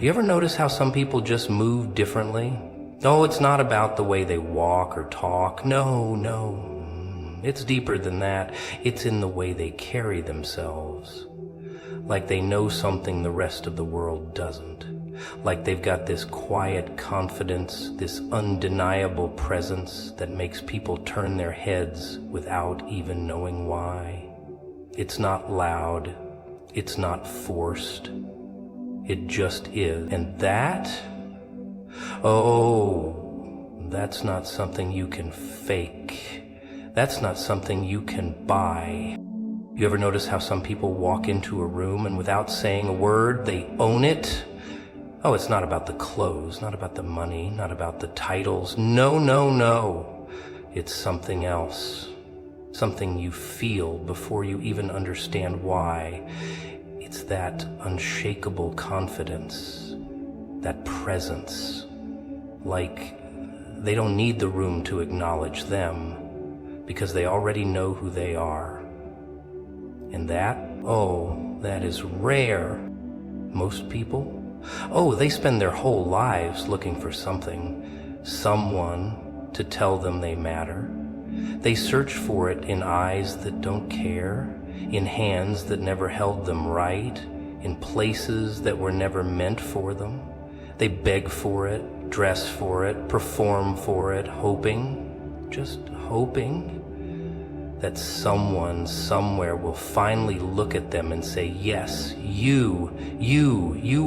You ever notice how some people just move differently? No, it's not about the way they walk or talk. No. It's deeper than that. It's in the way they carry themselves. Like they know something the rest of the world doesn't. Like they've got this quiet confidence, this undeniable presence that makes people turn their heads without even knowing why. It's not loud. It's not forced. It just is. And that, that's not something you can fake. That's not something you can buy. You ever notice how some people walk into a room and without saying a word, they own it? Oh, it's not about the clothes, not about the money, not about the titles. No. It's something else. Something you feel before you even understand why. It's that unshakable confidence, that presence. Like they don't need the room to acknowledge them because they already know who they are. And that is rare. Most people, they spend their whole lives looking for something, someone to tell them they matter. They search for it in eyes that don't care, in hands that never held them right, in places that were never meant for them. They beg for it, dress for it, perform for it, just hoping that someone somewhere will finally look at them and say, yes, you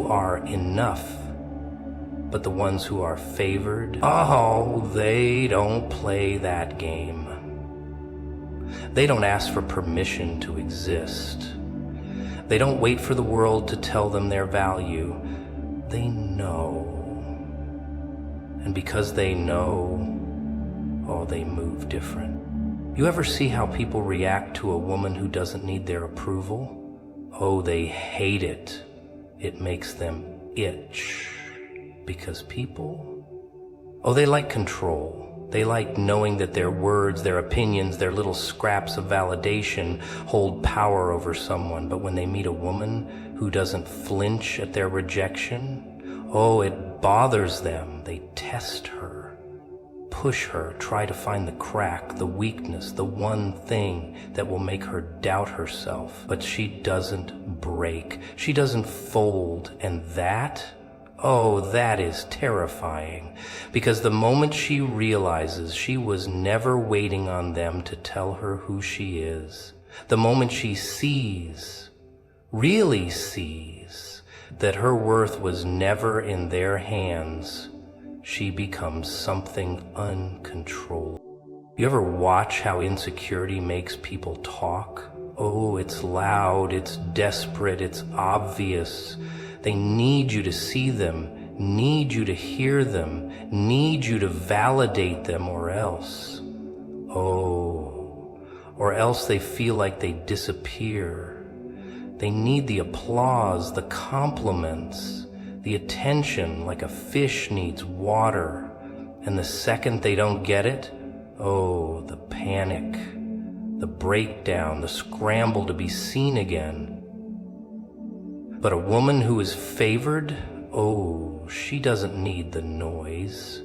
are enough. But the ones who are favored, they don't play that game. They don't ask for permission to exist. They don't wait for the world to tell them their value. They know. And because they know, they move different. You ever see how people react to a woman who doesn't need their approval? They hate it. It makes them itch. Because people, they like control. They like knowing that their words, their opinions, their little scraps of validation hold power over someone. But when they meet a woman who doesn't flinch at their rejection, it bothers them. They test her, push her, try to find the crack, the weakness, the one thing that will make her doubt herself. But she doesn't break. She doesn't fold. And that is terrifying, because the moment she realizes she was never waiting on them to tell her who she is, the moment she really sees, that her worth was never in their hands, she becomes something uncontrollable. You ever watch how insecurity makes people talk? It's loud, it's desperate, it's obvious. They need you to see them, need you to hear them, need you to validate them, or else they feel like they disappear. They need the applause, the compliments, the attention, like a fish needs water. And the second they don't get it, the panic, the breakdown, the scramble to be seen again. But a woman who is favored, she doesn't need the noise.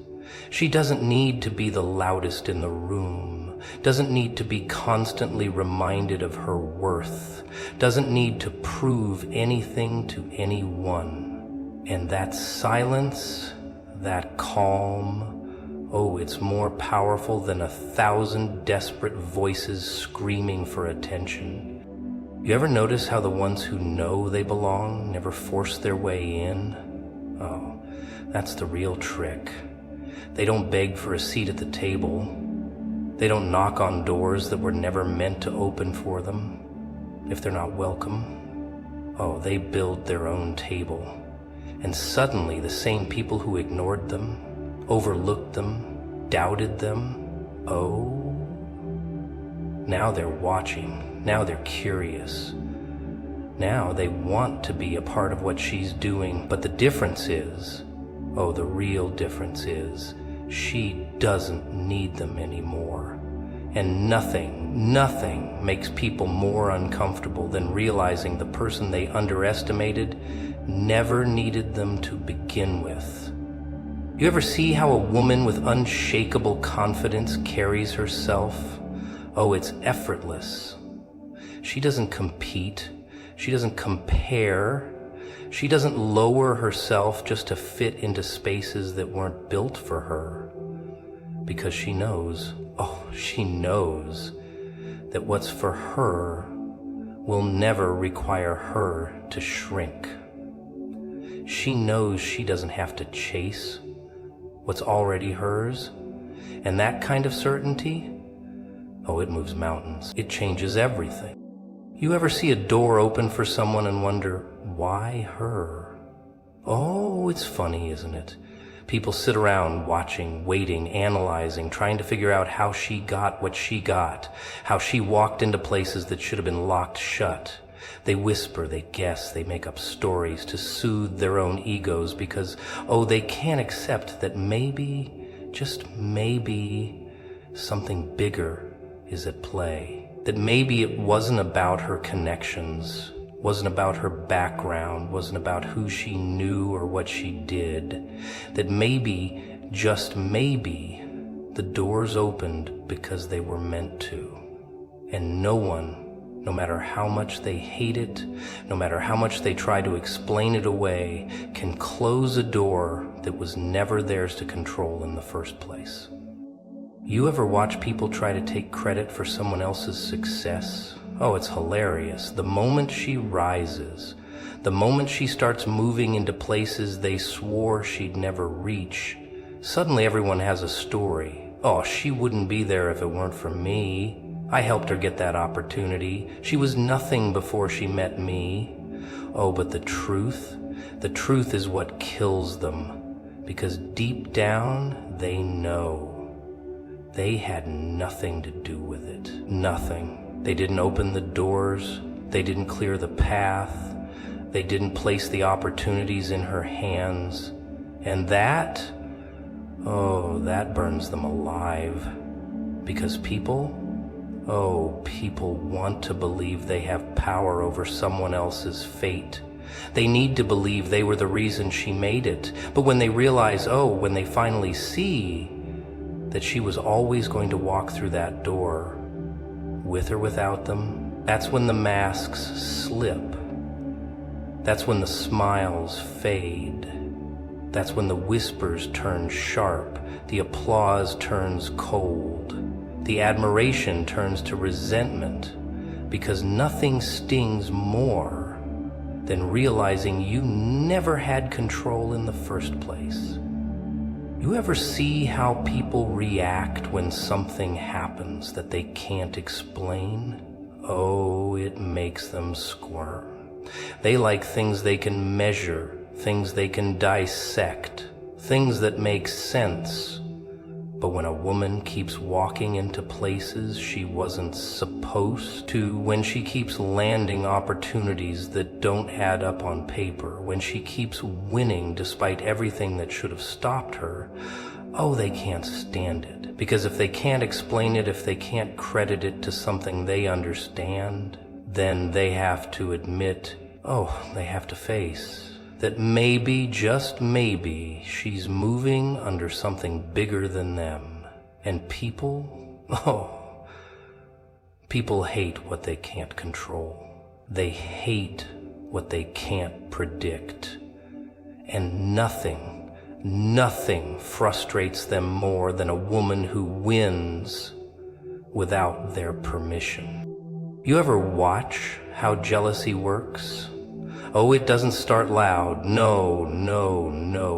She doesn't need to be the loudest in the room, doesn't need to be constantly reminded of her worth, doesn't need to prove anything to anyone. And that silence, that calm, it's more powerful than 1,000 desperate voices screaming for attention. You ever notice how the ones who know they belong never force their way in? That's the real trick. They don't beg for a seat at the table. They don't knock on doors that were never meant to open for them if they're not welcome. They build their own table. And suddenly the same people who ignored them, overlooked them, doubted them, now they're watching. Now they're curious. Now they want to be a part of what she's doing. But the difference is, the real difference is, she doesn't need them anymore. And nothing makes people more uncomfortable than realizing the person they underestimated never needed them to begin with. You ever see how a woman with unshakable confidence carries herself? Oh, it's effortless. She doesn't compete. She doesn't compare. She doesn't lower herself just to fit into spaces that weren't built for her. Because she knows, she knows that what's for her will never require her to shrink. She knows she doesn't have to chase what's already hers. And that kind of certainty, it moves mountains. It changes everything. You ever see a door open for someone and wonder, why her? Oh, it's funny, isn't it? People sit around watching, waiting, analyzing, trying to figure out how she got what she got, how she walked into places that should have been locked shut. They whisper, they guess, they make up stories to soothe their own egos because, they can't accept that maybe, just maybe, something bigger is at play. That maybe it wasn't about her connections, wasn't about her background, wasn't about who she knew or what she did. That maybe, just maybe, the doors opened because they were meant to. And no one, no matter how much they hate it, no matter how much they try to explain it away, can close a door that was never theirs to control in the first place. You ever watch people try to take credit for someone else's success? It's hilarious. The moment she rises, the moment she starts moving into places they swore she'd never reach, suddenly everyone has a story. She wouldn't be there if it weren't for me. I helped her get that opportunity. She was nothing before she met me. But the truth is what kills them. Because deep down, they know. They had nothing to do with it. Nothing. They didn't open the doors. They didn't clear the path. They didn't place the opportunities in her hands. And that burns them alive. Because people want to believe they have power over someone else's fate. They need to believe they were the reason she made it. But when they realize, when they finally see that she was always going to walk through that door, with or without them, that's when the masks slip. That's when the smiles fade. That's when the whispers turn sharp, the applause turns cold, the admiration turns to resentment, because nothing stings more than realizing you never had control in the first place. You ever see how people react when something happens that they can't explain? It makes them squirm. They like things they can measure, things they can dissect, things that make sense. But when a woman keeps walking into places she wasn't supposed to, when she keeps landing opportunities that don't add up on paper, when she keeps winning despite everything that should have stopped her, they can't stand it. Because if they can't explain it, if they can't credit it to something they understand, then they have to admit, they have to face that maybe, just maybe, she's moving under something bigger than them. And people hate what they can't control. They hate what they can't predict. And nothing frustrates them more than a woman who wins without their permission. You ever watch how jealousy works? It doesn't start loud. No.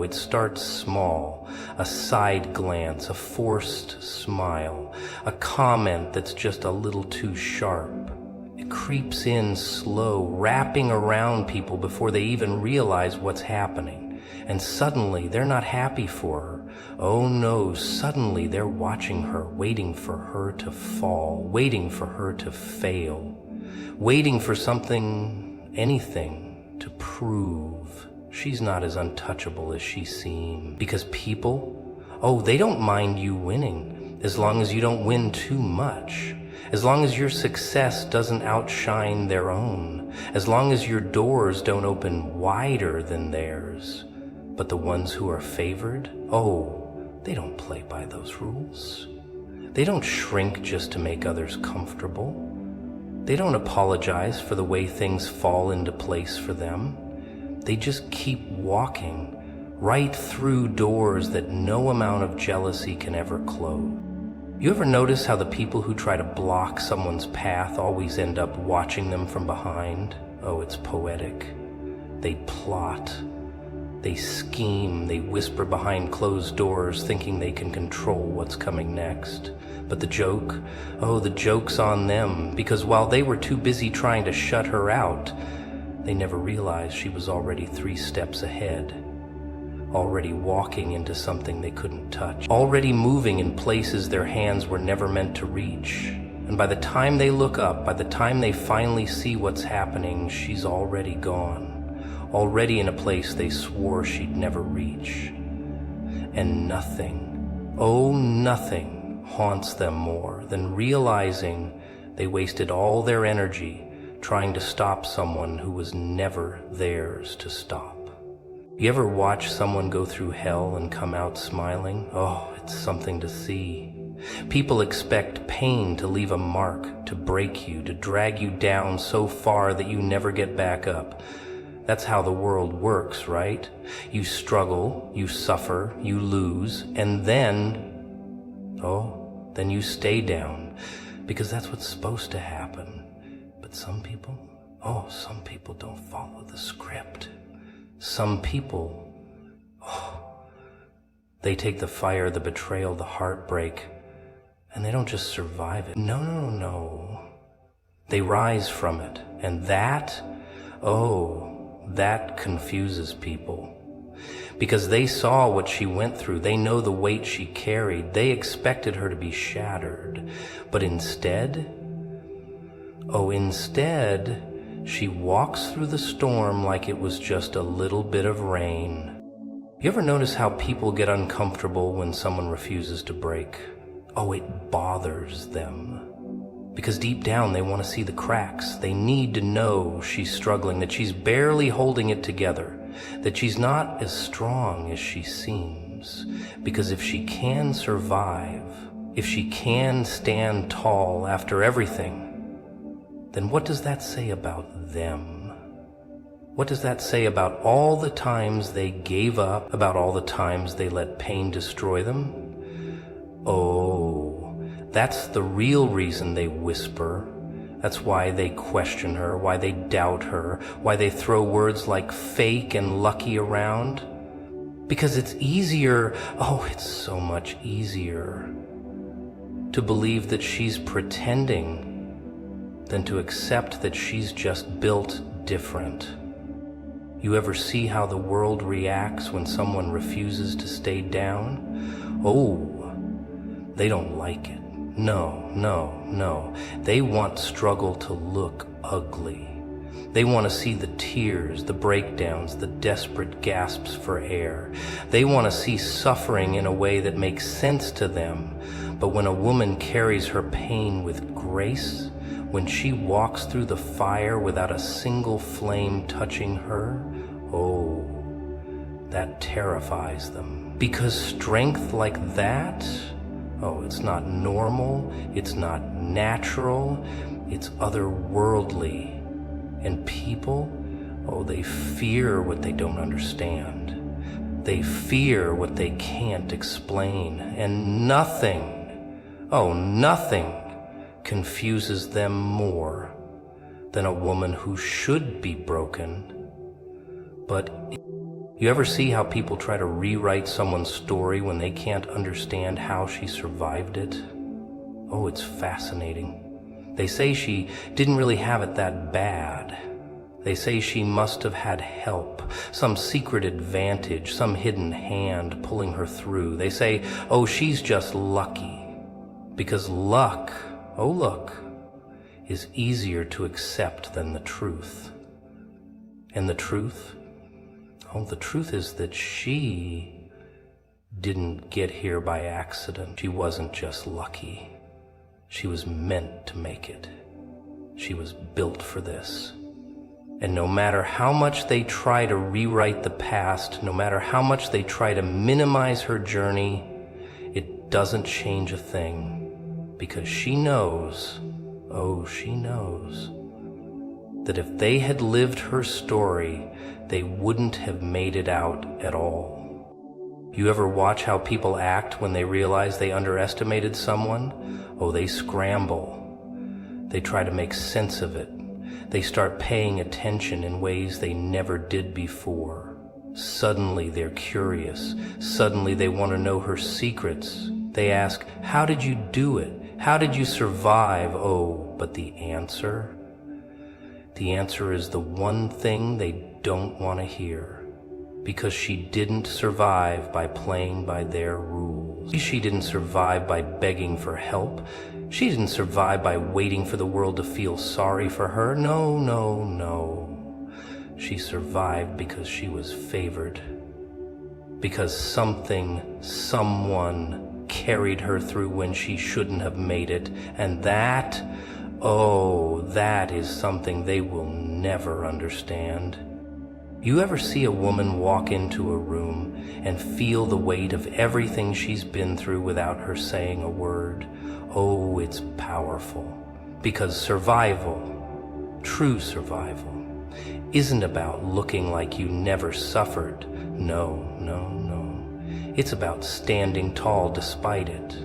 It starts small. A side glance, a forced smile, a comment that's just a little too sharp. It creeps in slow, wrapping around people before they even realize what's happening. And suddenly, they're not happy for her. No, suddenly they're watching her, waiting for her to fall, waiting for her to fail, waiting for something, anything, to prove she's not as untouchable as she seems. Because people, they don't mind you winning as long as you don't win too much. as long as your success doesn't outshine their own, as long as your doors don't open wider than theirs. But the ones who are favored, they don't play by those rules. They don't shrink just to make others comfortable. They don't apologize for the way things fall into place for them. They just keep walking right through doors that no amount of jealousy can ever close. You ever notice how the people who try to block someone's path always end up watching them from behind? Oh, it's poetic. They plot. They scheme. They whisper behind closed doors, thinking they can control what's coming next. But the joke's on them, because while they were too busy trying to shut her out, they never realized she was already 3 steps ahead. Already walking into something they couldn't touch, already moving in places their hands were never meant to reach. And by the time they look up, by the time they finally see what's happening, she's already gone, already in a place they swore she'd never reach. And nothing, nothing haunts them more than realizing they wasted all their energy trying to stop someone who was never theirs to stop. You ever watch someone go through hell and come out smiling? Oh, it's something to see. People expect pain to leave a mark, to break you, to drag you down so far that you never get back up. That's how the world works, right? You struggle, you suffer, you lose, and then you stay down, because that's what's supposed to happen. But some people don't follow the script. Some people, they take the fire, the betrayal, the heartbreak, and they don't just survive it. No. They rise from it. And that confuses people. Because they saw what she went through. They know the weight she carried. They expected her to be shattered. But instead, she walks through the storm like it was just a little bit of rain. You ever notice how people get uncomfortable when someone refuses to break? It bothers them. Because deep down they want to see the cracks. They need to know she's struggling, that she's barely holding it together, that she's not as strong as she seems. Because if she can survive, if she can stand tall after everything, then what does that say about them? What does that say about all the times they gave up, about all the times they let pain destroy them? That's the real reason they whisper. That's why they question her, why they doubt her, why they throw words like fake and lucky around. Because it's easier, it's so much easier to believe that she's pretending than to accept that she's just built different. You ever see how the world reacts when someone refuses to stay down? They don't like it. No. They want struggle to look ugly. They want to see the tears, the breakdowns, the desperate gasps for air. They want to see suffering in a way that makes sense to them. But when a woman carries her pain with grace, when she walks through the fire without a single flame touching her, that terrifies them. Because strength like that, it's not normal, it's not natural, it's otherworldly. And people, they fear what they don't understand. They fear what they can't explain. And nothing confuses them more than a woman who should be broken. But you ever see how people try to rewrite someone's story when they can't understand how she survived it? It's fascinating. They say she didn't really have it that bad. They say she must have had help, some secret advantage, some hidden hand pulling her through. They say, she's just lucky. Because luck, is easier to accept than the truth. And the truth? The truth is that she didn't get here by accident. She wasn't just lucky. She was meant to make it. She was built for this. And no matter how much they try to rewrite the past, no matter how much they try to minimize her journey, it doesn't change a thing, because she knows, oh, she knows, that if they had lived her story, they wouldn't have made it out at all. You ever watch how people act when they realize they underestimated someone? Oh, they scramble. They try to make sense of it. They start paying attention in ways they never did before. Suddenly they're curious. Suddenly they want to know her secrets. They ask, how did you do it? How did you survive? Oh, but the answer is the one thing they don't want to hear. Because she didn't survive by playing by their rules. She didn't survive by begging for help. She didn't survive by waiting for the world to feel sorry for her. No, no, no. She survived because she was favored. Because someone carried her through when she shouldn't have made it. And that, oh, that is something they will never understand. You ever see a woman walk into a room and feel the weight of everything she's been through without her saying a word? Oh, it's powerful. Because survival, true survival, isn't about looking like you never suffered. No, no, no. It's about standing tall despite it.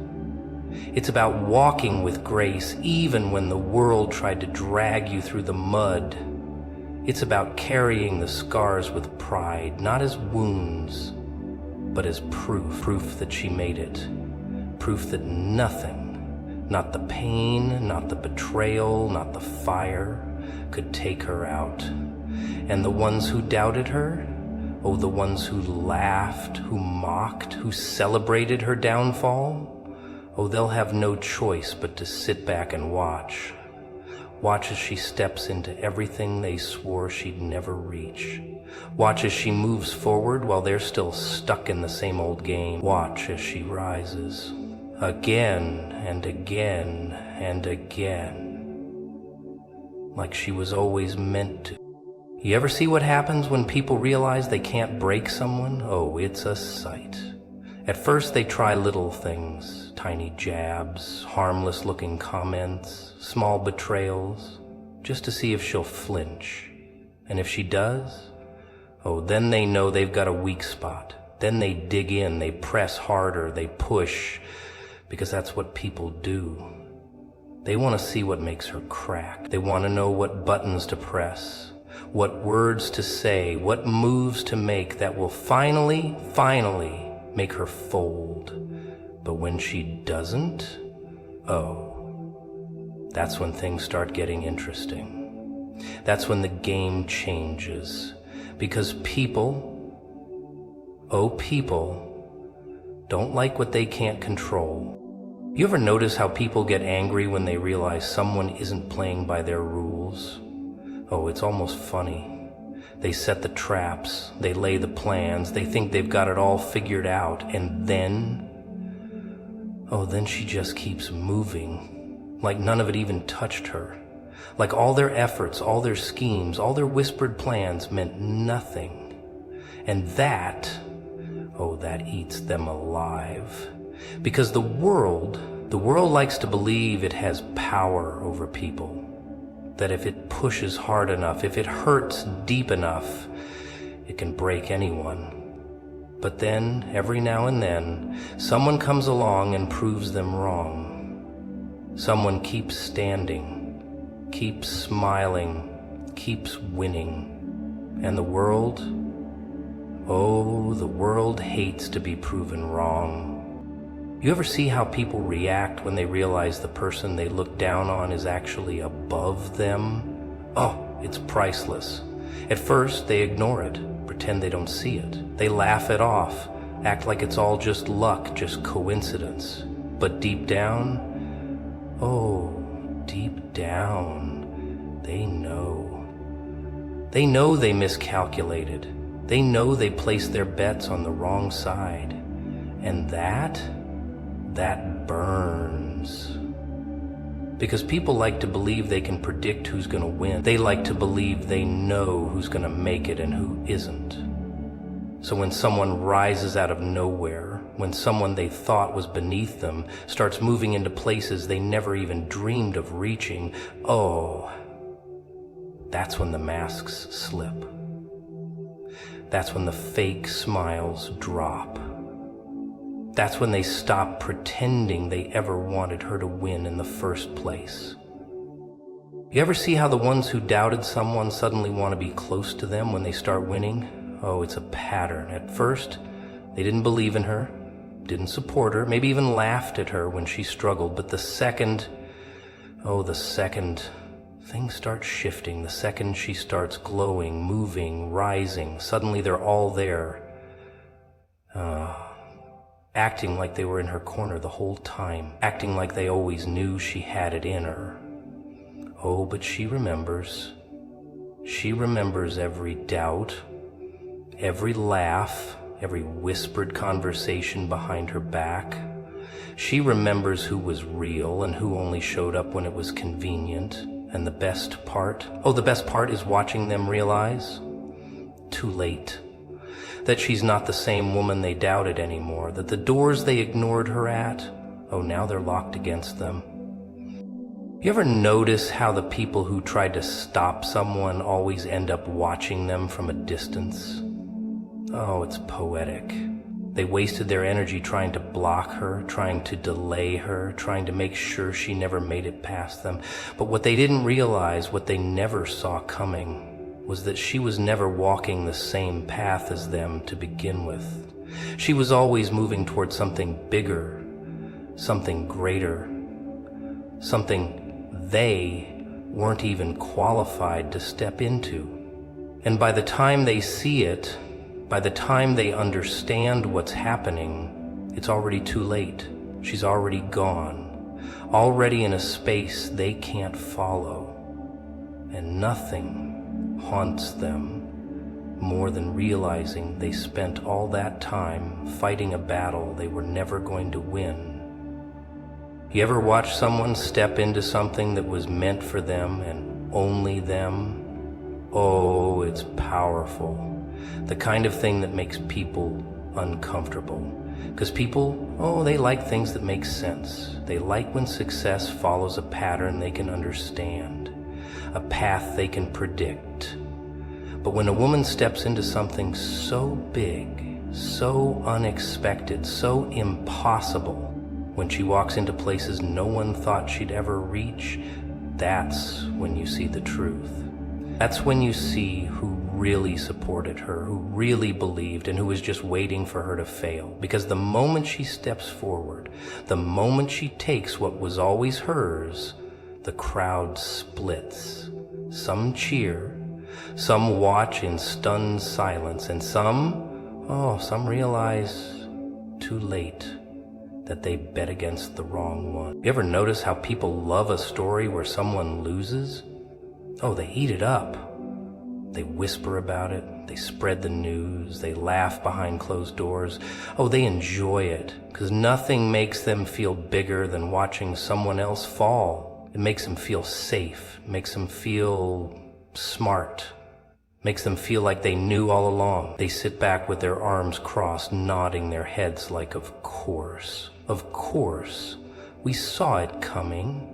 It's about walking with grace even when the world tried to drag you through the mud. It's about carrying the scars with pride, not as wounds, but as proof that she made it. Proof that nothing, not the pain, not the betrayal, not the fire, could take her out. And the ones who doubted her, oh, the ones who laughed, who mocked, who celebrated her downfall, oh, they'll have no choice but to sit back and watch. Watch as she steps into everything they swore she'd never reach. Watch as she moves forward while they're still stuck in the same old game. Watch as she rises again and again and again, like she was always meant to. You ever see what happens when people realize they can't break someone? Oh, it's a sight. At first they try little things, tiny jabs, harmless-looking comments, small betrayals, just to see if she'll flinch. And if she does, oh, then they know they've got a weak spot. Then they dig in, they press harder, they push, because that's what people do. They want to see what makes her crack. They want to know what buttons to press, what words to say, what moves to make that will finally make her fold. But when she doesn't, oh, that's when things start getting interesting. That's when the game changes. Because people, oh people, don't like what they can't control. You ever notice how people get angry when they realize someone isn't playing by their rules? Oh, it's almost funny. They set the traps, they lay the plans, they think they've got it all figured out, and then, oh, then she just keeps moving, like none of it even touched her. Like all their efforts, all their schemes, all their whispered plans meant nothing. And that, oh, that eats them alive. Because the world likes to believe it has power over people. That if it pushes hard enough, if it hurts deep enough, it can break anyone. But then, every now and then, someone comes along and proves them wrong. Someone keeps standing, keeps smiling, keeps winning. And the world, oh, the world hates to be proven wrong. You ever see how people react when they realize the person they look down on is actually above them? Oh, it's priceless. At first, they ignore it, pretend they don't see it. They laugh it off, act like it's all just luck, just coincidence. But deep down, oh, deep down, they know. They know they miscalculated. They know they placed their bets on the wrong side. And that burns. Because people like to believe they can predict who's going to win. They like to believe they know who's going to make it and who isn't. So when someone rises out of nowhere, when someone they thought was beneath them starts moving into places they never even dreamed of reaching, oh, that's when the masks slip. That's when the fake smiles drop. That's when they stop pretending they ever wanted her to win in the first place. You ever see how the ones who doubted someone suddenly want to be close to them when they start winning? Oh, it's a pattern. At first, they didn't believe in her, didn't support her, maybe even laughed at her when she struggled. But the second things start shifting. The second she starts glowing, moving, rising, suddenly they're all there, acting like they were in her corner the whole time, acting like they always knew she had it in her. Oh, but she remembers. She remembers every doubt, every laugh, every whispered conversation behind her back. She remembers who was real and who only showed up when it was convenient. And the best part is watching them realize, too late, that she's not the same woman they doubted anymore, that the doors they ignored her at, now they're locked against them. You ever notice how the people who tried to stop someone always end up watching them from a distance? Oh, it's poetic. They wasted their energy trying to block her, trying to delay her, trying to make sure she never made it past them. But what they didn't realize, what they never saw coming, was that she was never walking the same path as them to begin with. She was always moving towards something bigger, something greater, something they weren't even qualified to step into. And by the time they see it, by the time they understand what's happening, it's already too late. She's already gone, already in a space they can't follow. And nothing haunts them more than realizing they spent all that time fighting a battle they were never going to win. You ever watch someone step into something that was meant for them and only them? Oh, it's powerful. The kind of thing that makes people uncomfortable. Because people, they like things that make sense. They like when success follows a pattern they can understand, a path they can predict. But when a woman steps into something so big, so unexpected, so impossible, when she walks into places no one thought she'd ever reach, that's when you see the truth. That's when you see who really supported her, who really believed, and who was just waiting for her to fail. Because the moment she steps forward, the moment she takes what was always hers, the crowd splits. Some cheer, some watch in stunned silence, and some realize too late that they bet against the wrong one. You ever notice how people love a story where someone loses? They eat it up. They whisper about it, they spread the news, they laugh behind closed doors. They enjoy it, because nothing makes them feel bigger than watching someone else fall. It makes them feel safe, makes them feel smart, makes them feel like they knew all along. They sit back with their arms crossed, nodding their heads like, of course, we saw it coming.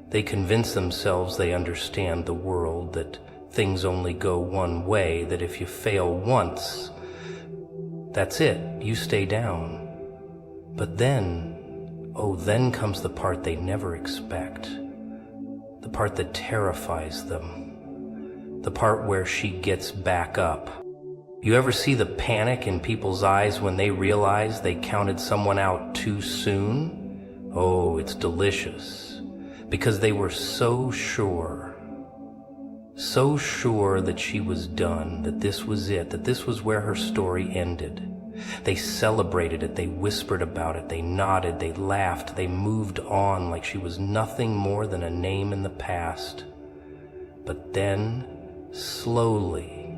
They convince themselves they understand the world, that things only go one way, that if you fail once, that's it, you stay down. But then comes the part they never expect, the part that terrifies them, the part where she gets back up. You ever see the panic in people's eyes when they realize they counted someone out too soon? It's delicious. Because they were so sure that she was done, that this was it, that this was where her story ended. They celebrated it, they whispered about it, they nodded, they laughed, they moved on like she was nothing more than a name in the past. But then, slowly,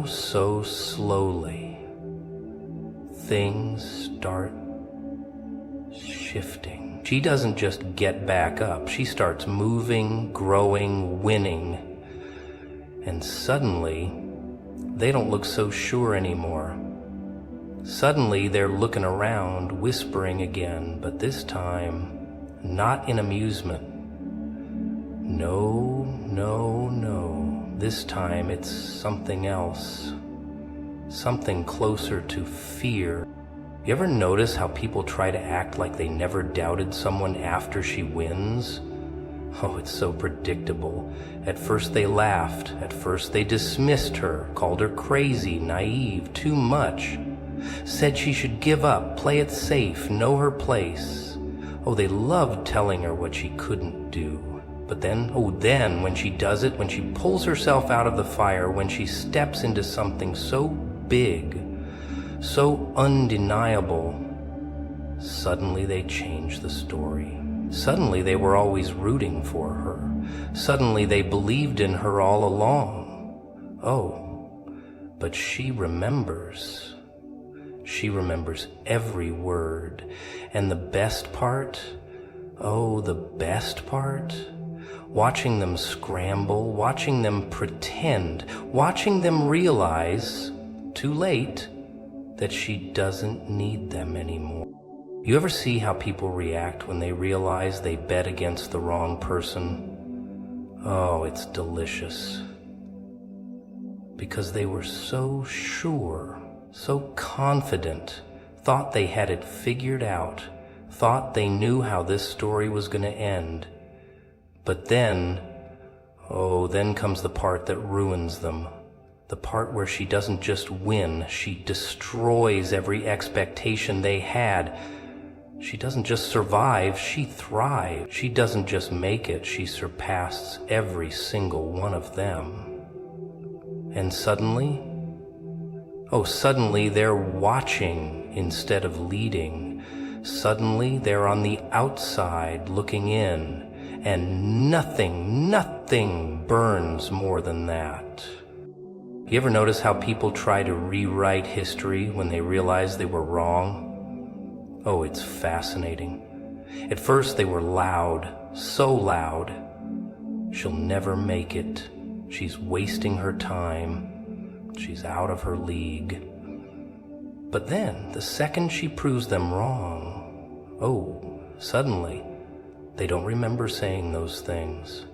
so slowly, things start shifting. She doesn't just get back up. She starts moving, growing, winning. And suddenly, they don't look so sure anymore. Suddenly, they're looking around, whispering again, but this time, not in amusement. No, no, no. This time it's something else. Something closer to fear. You ever notice how people try to act like they never doubted someone after she wins? Oh, it's so predictable. At first they laughed. At first they dismissed her, called her crazy, naive, too much. Said she should give up, play it safe, know her place. Oh, they loved telling her what she couldn't do. But then, when she does it, when she pulls herself out of the fire, when she steps into something so big, so undeniable, suddenly they change the story. Suddenly they were always rooting for her. Suddenly they believed in her all along. Oh, but she remembers. She remembers every word. And the best part, oh, the best part, watching them scramble, watching them pretend, watching them realize, too late, that she doesn't need them anymore. You ever see how people react when they realize they bet against the wrong person? Oh, it's delicious. Because they were so sure, so confident, thought they had it figured out, thought they knew how this story was going to end. But then, then comes the part that ruins them. The part where she doesn't just win, she destroys every expectation they had. She doesn't just survive, she thrives. She doesn't just make it, she surpasses every single one of them. And suddenly, suddenly they're watching instead of leading. Suddenly they're on the outside looking in. And nothing burns more than that. You ever notice how people try to rewrite history when they realize they were wrong? Oh, it's fascinating. At first they were loud, so loud. She'll never make it. She's wasting her time. She's out of her league. But then, the second she proves them wrong, suddenly, they don't remember saying those things.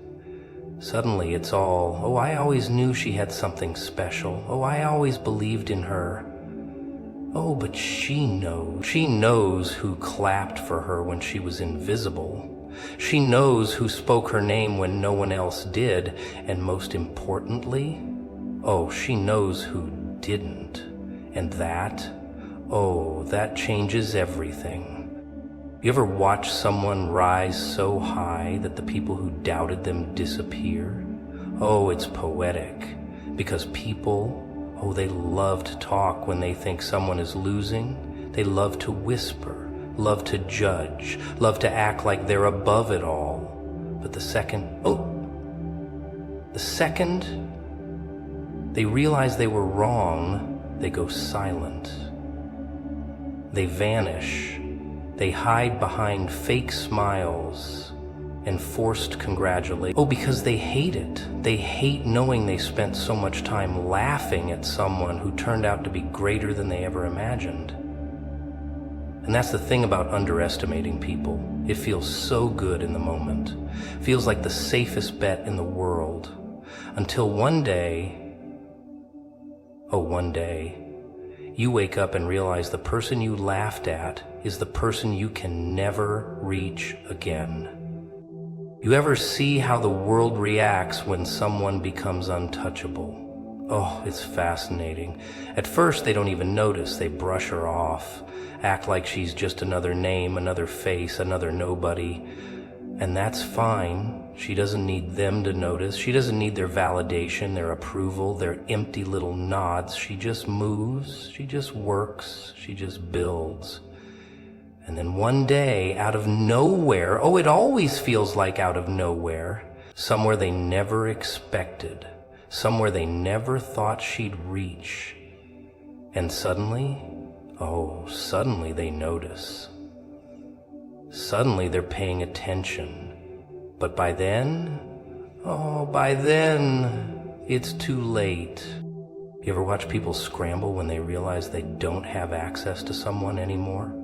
Suddenly it's all, I always knew she had something special. I always believed in her. But she knows. She knows who clapped for her when she was invisible. She knows who spoke her name when no one else did. And most importantly, she knows who didn't. And that changes everything. You ever watch someone rise so high that the people who doubted them disappear? It's poetic. Because people, they love to talk when they think someone is losing. They love to whisper, love to judge, love to act like they're above it all. But the second they realize they were wrong, they go silent. They vanish. They hide behind fake smiles and forced congratulations. Because they hate it. They hate knowing they spent so much time laughing at someone who turned out to be greater than they ever imagined. And that's the thing about underestimating people. It feels so good in the moment. Feels like the safest bet in the world. Until one day, you wake up and realize the person you laughed at is the person you can never reach again. You ever see how the world reacts when someone becomes untouchable? It's fascinating. At first they don't even notice. They brush her off, act like she's just another name, another face, another nobody. And that's fine. She doesn't need them to notice. She doesn't need their validation, their approval, their empty little nods. She just moves, she just works, she just builds. And then one day, out of nowhere, it always feels like out of nowhere, somewhere they never expected, somewhere they never thought she'd reach. And suddenly they notice. Suddenly they're paying attention. But by then, by then, it's too late. You ever watch people scramble when they realize they don't have access to someone anymore?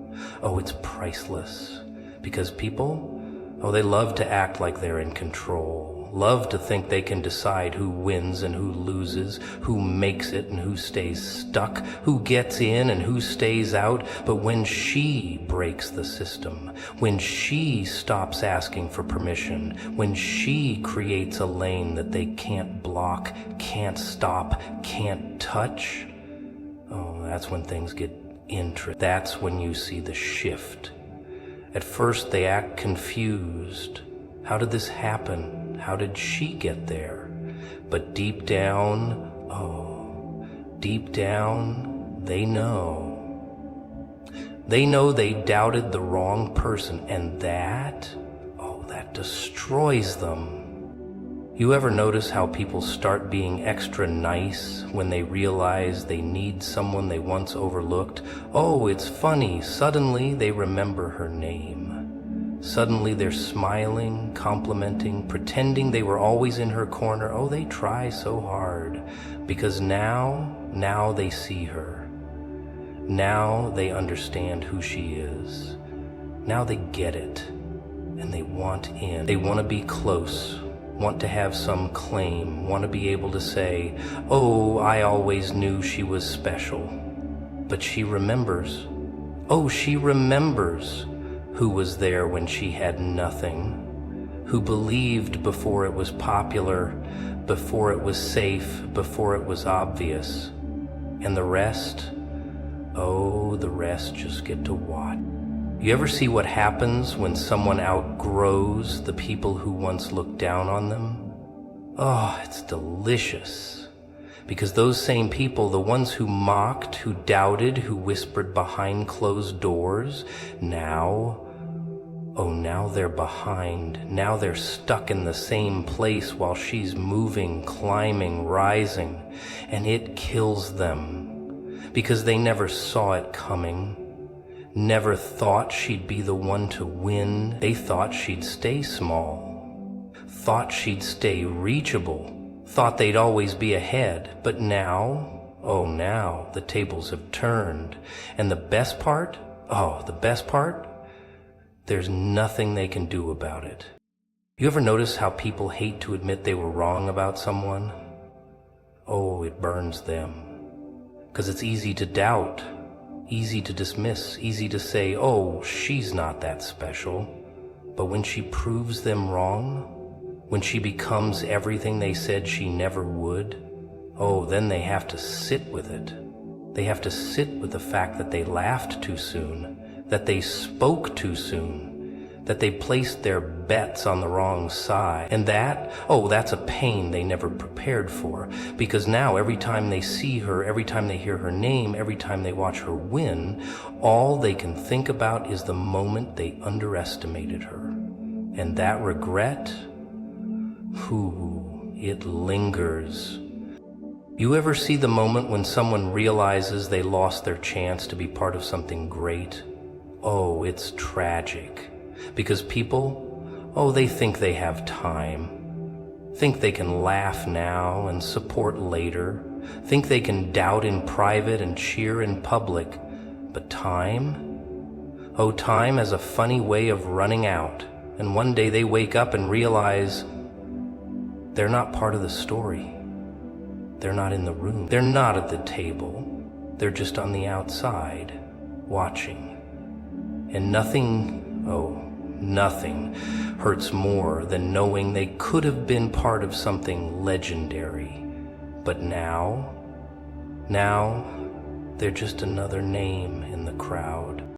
Oh, it's priceless. Because people, they love to act like they're in control, love to think they can decide who wins and who loses, who makes it and who stays stuck, who gets in and who stays out. But when she breaks the system, when she stops asking for permission, when she creates a lane that they can't block, can't stop, can't touch, that's when things get interesting. That's when you see the shift. At first they act confused. How did this happen? How did she get there? But deep down, they know. They know they doubted the wrong person, and that destroys them. You ever notice how people start being extra nice when they realize they need someone they once overlooked? Oh, it's funny. Suddenly they remember her name. Suddenly they're smiling, complimenting, pretending they were always in her corner. Oh, they try so hard because now they see her. Now they understand who she is. Now they get it and they want in. They want to be close. Want to have some claim, want to be able to say, oh, I always knew she was special. But she remembers. Oh, she remembers who was there when she had nothing, who believed before it was popular, before it was safe, before it was obvious. And the rest, the rest just get to watch. You ever see what happens when someone outgrows the people who once looked down on them? Oh, it's delicious. Because those same people, the ones who mocked, who doubted, who whispered behind closed doors, now they're behind. Now they're stuck in the same place while she's moving, climbing, rising. And it kills them. Because they never saw it coming. Never thought she'd be the one to win. They thought she'd stay small. Thought she'd stay reachable. Thought they'd always be ahead. But now, now the tables have turned. And the best part, there's nothing they can do about it. You ever notice how people hate to admit they were wrong about someone? Oh, it burns them. 'Cause it's easy to doubt. Easy to dismiss, easy to say, oh, she's not that special. But when she proves them wrong, when she becomes everything they said she never would, then they have to sit with it. They have to sit with the fact that they laughed too soon, that they spoke too soon, that they placed their bets on the wrong side. And that's a pain they never prepared for. Because now every time they see her, every time they hear her name, every time they watch her win, all they can think about is the moment they underestimated her. And that regret, it lingers. You ever see the moment when someone realizes they lost their chance to be part of something great? Oh, it's tragic. Because people, they think they have time, think they can laugh now and support later, think they can doubt in private and cheer in public. But time? Time has a funny way of running out, and one day they wake up and realize they're not part of the story. They're not in the room. They're not at the table. They're just on the outside, watching. And nothing hurts more than knowing they could have been part of something legendary. But now, they're just another name in the crowd.